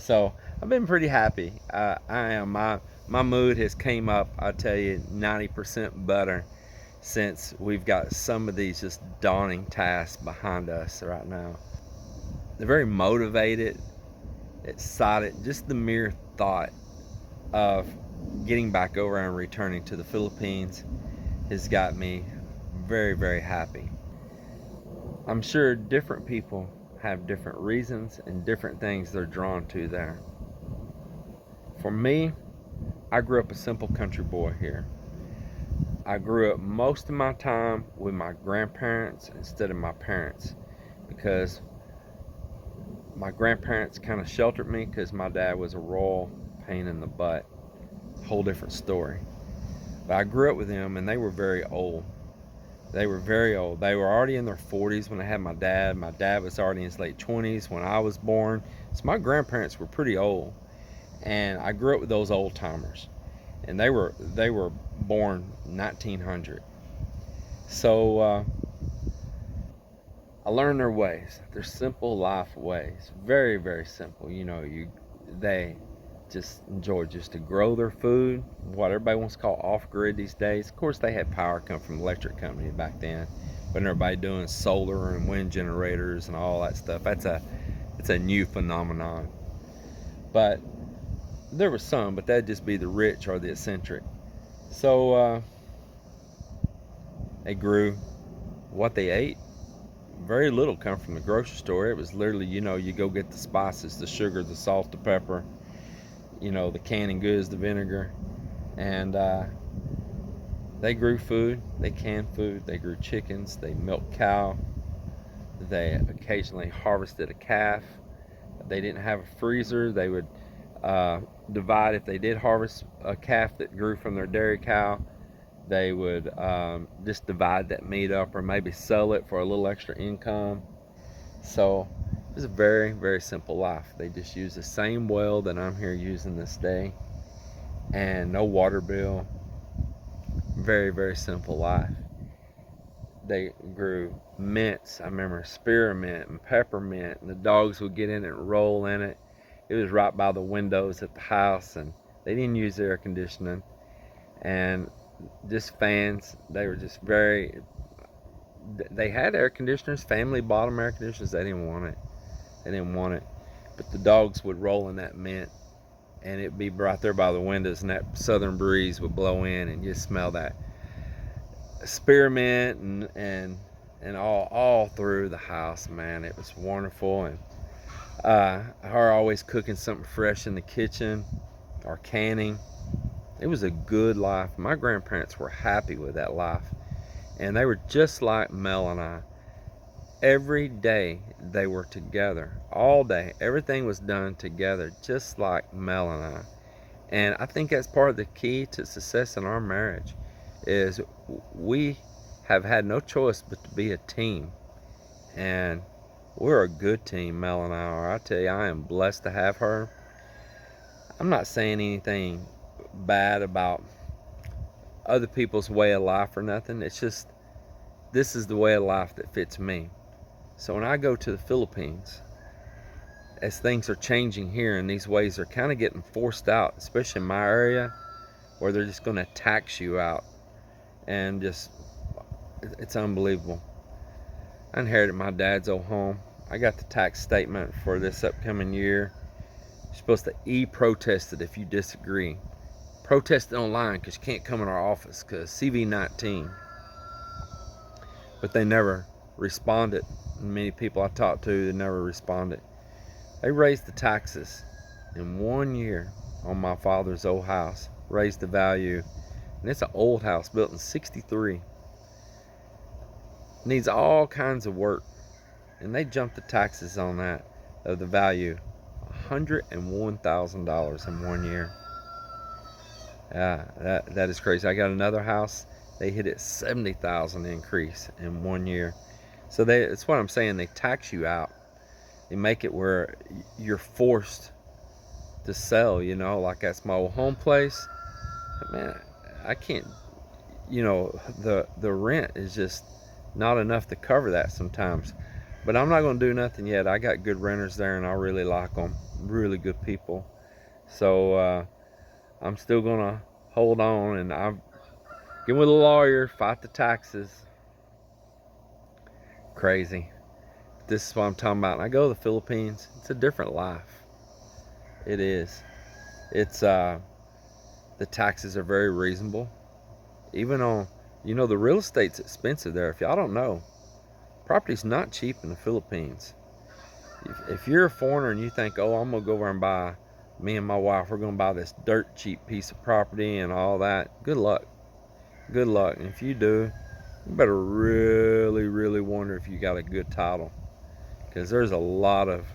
So I've been pretty happy. I am. My mood has came up, I tell you, 90% better since we've got some of these just daunting tasks behind us right now. They're very motivated, excited. Just the mere thought of getting back over and returning to the Philippines has got me very, very happy. I'm sure different people have different reasons and different things they're drawn to there. For me, I grew up a simple country boy here. I grew up most of my time with my grandparents instead of my parents because my grandparents kind of sheltered me because my dad was a royal pain in the butt. Whole different story. But I grew up with them and they were very old. They were very old. They were already in their 40s when I had my dad. My dad was already in his late 20s when I was born. So my grandparents were pretty old. And I grew up with those old timers. And they were born 1900. So I learned their ways. Their simple life ways. Very, very simple. They just enjoy just to grow their food, what everybody wants to call off-grid these days. Of course, they had power come from the electric company back then, but everybody doing solar and wind generators and all that stuff. It's a new phenomenon. But there was some, but that'd just be the rich or the eccentric. So they grew what they ate. Very little come from the grocery store. It was literally, you go get the spices, the sugar, the salt, the pepper, the canning goods, the vinegar, and they grew food. They canned food. They grew chickens. They milked cow. They occasionally harvested a calf. They didn't have a freezer. They would divide, if they did harvest a calf that grew from their dairy cow, they would just divide that meat up or maybe sell it for a little extra income. So it was a very, very simple life. They just used the same well that I'm here using this day, and no water bill. Very, very simple life. They grew mints. I remember spearmint and peppermint, and the dogs would get in it and roll in it. It was right by the windows at the house, and they didn't use air conditioning and just fans. They were just very. They had air conditioners, family bottom air conditioners. They didn't want it. They didn't want it. But the dogs would roll in that mint, and it'd be right there by the windows, and that southern breeze would blow in, and you smell that spearmint and all through the house. Man, it was wonderful. And her always cooking something fresh in the kitchen or canning. It was a good life. My grandparents were happy with that life, and they were just like Mel and I. Every day they were together, all day. Everything was done together, just like Mel and I. And I think that's part of the key to success in our marriage is we have had no choice but to be a team. And we're a good team, Mel and I are. I tell you, I am blessed to have her. I'm not saying anything bad about other people's way of life or nothing. It's just, this is the way of life that fits me. So when I go to the Philippines, as things are changing here and these ways are kind of getting forced out, especially in my area, where they're just going to tax you out, and just, it's unbelievable. I inherited my dad's old home. I got the tax statement for this upcoming year. You're supposed to e-protest it if you disagree. Protest it online because you can't come in our office because CV-19. But they never responded. Many people I talked to, they never responded. They raised the taxes in 1 year on my father's old house. Raised the value. And it's an old house built in '63. Needs all kinds of work. And they jumped the taxes on that of the value $101,000 in 1 year. That is crazy. I got another house. They hit it 70,000 increase in 1 year. So that's what I'm saying. They tax you out. They make it where you're forced to sell. Like that's my old home place. Man, I can't. The rent is just not enough to cover that sometimes. But I'm not going to do nothing yet. I got good renters there, and I really like them. Really good people. So I'm still going to hold on, and I'm getting with a lawyer, fight the taxes. Crazy. This is what I'm talking about. And I go to the Philippines. It's a different life. It is. It's the taxes are very reasonable. Even on, the real estate's expensive there. If y'all don't know, property's not cheap in the Philippines. If you're a foreigner and you think, oh, I'm gonna go over and buy, me and my wife, we're gonna buy this dirt cheap piece of property and all that, good luck. Good luck. And if you do, you better really, really wonder if you got a good title, because there's a lot of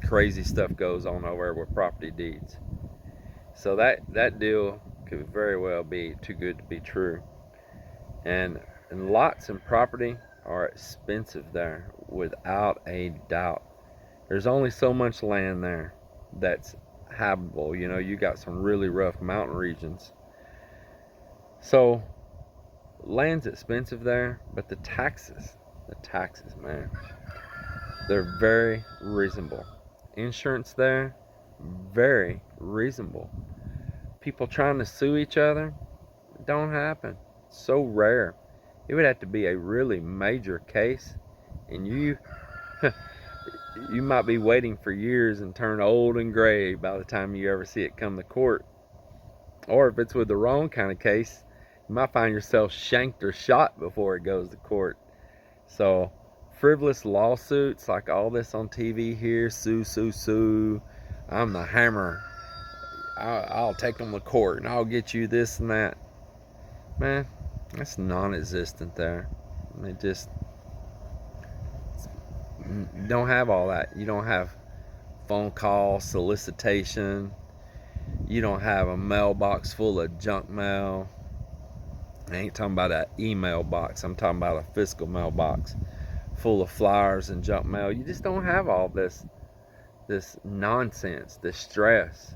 crazy stuff goes on over there with property deeds. So that deal could very well be too good to be true. And lots and property are expensive there, without a doubt. There's only so much land there that's habitable. You got some really rough mountain regions. So land's expensive there, but the taxes, man, they're very reasonable. Insurance there, very reasonable. People trying to sue each other, don't happen. So rare. It would have to be a really major case, and you you might be waiting for years and turn old and gray by the time you ever see it come to court. Or if it's with the wrong kind of case, you might find yourself shanked or shot before it goes to court. So frivolous lawsuits like all this on TV here, sue, I'm the hammer, I'll take them to court and I'll get you this and that. Man, that's non-existent there. It just, you don't have all that. You don't have phone call solicitation. You don't have a mailbox full of junk mail. I ain't talking about an email box. I'm talking about a physical mailbox full of flyers and junk mail. You just don't have all this nonsense, this stress.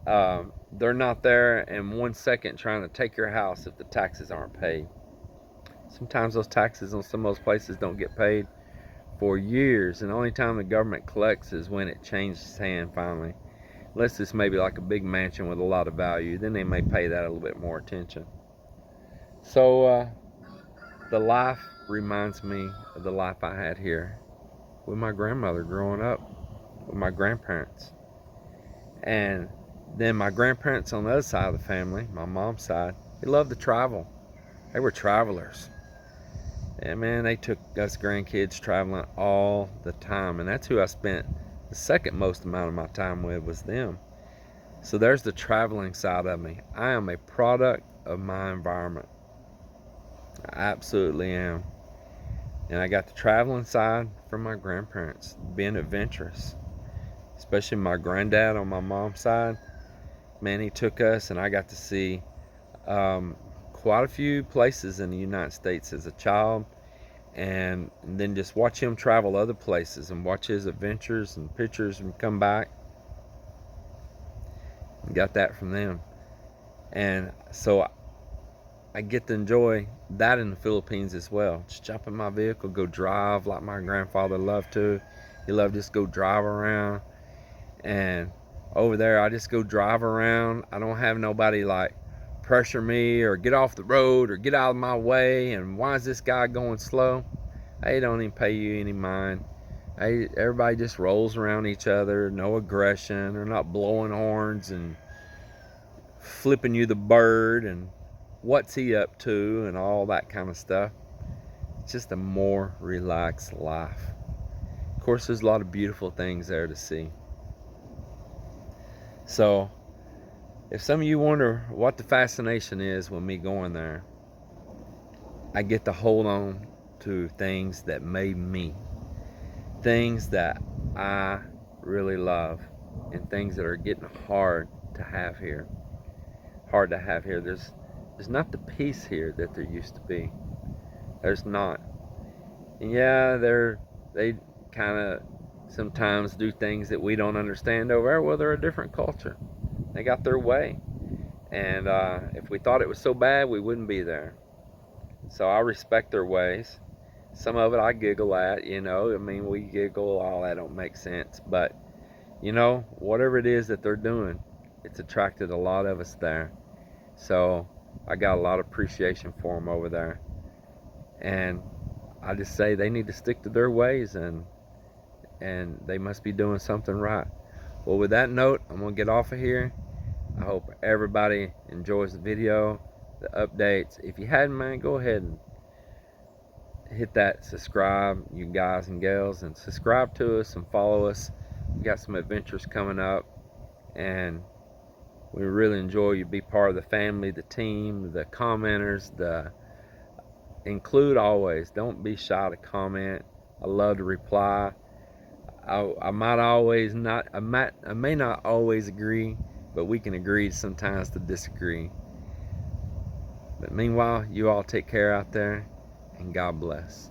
They're not there in 1 second trying to take your house if the taxes aren't paid. Sometimes those taxes on some of those places don't get paid for years, and the only time the government collects is when it changes hands finally. Unless it's maybe like a big mansion with a lot of value, then they may pay that a little bit more attention. So the life reminds me of the life I had here with my grandmother growing up, with my grandparents. And then my grandparents on the other side of the family, my mom's side, they loved to travel. They were travelers. And man, they took us grandkids traveling all the time. And that's who I spent the second most amount of my time with, was them. So there's the traveling side of me. I am a product of my environment. I absolutely am. And I got the traveling side from my grandparents, being adventurous. Especially my granddad on my mom's side. Man, he took us, and I got to see quite a few places in the United States as a child, and then just watch him travel other places and watch his adventures and pictures and come back. And got that from them. And so I get to enjoy that in the Philippines as well. Just jump in my vehicle, go drive like my grandfather loved to. He loved to just go drive around. And over there, I just go drive around. I don't have nobody like pressure me or get off the road or get out of my way. And why is this guy going slow? They don't even pay you any mind. Everybody just rolls around each other. No aggression. They're not blowing horns and flipping you the bird and what's he up to and all that kind of stuff. It's just a more relaxed life. Of course, there's a lot of beautiful things there to see. So if some of you wonder what the fascination is with me going there, I get to hold on to things that made me, things that I really love, and things that are getting hard to have here. There's not the peace here that there used to be. There's not. And yeah, they kind of sometimes do things that we don't understand over there. Well, they're a different culture. They got their way. And if we thought it was so bad, we wouldn't be there. So I respect their ways. Some of it I giggle at, you know. I mean, we giggle, all that don't make sense. But, you know, whatever it is that they're doing, it's attracted a lot of us there. So I got a lot of appreciation for them over there. And I just say they need to stick to their ways, and they must be doing something right. Well, with that note, I'm going to get off of here. I hope everybody enjoys the video, the updates. If you hadn't, man, go ahead and hit that subscribe, you guys and gals, and subscribe to us and follow us. We got some adventures coming up, and we really enjoy you be part of the family, the team, the commenters, the include always. Don't be shy to comment. I love to reply. I might always not, I may not always agree, but we can agree sometimes to disagree. But meanwhile, you all take care out there, and God bless.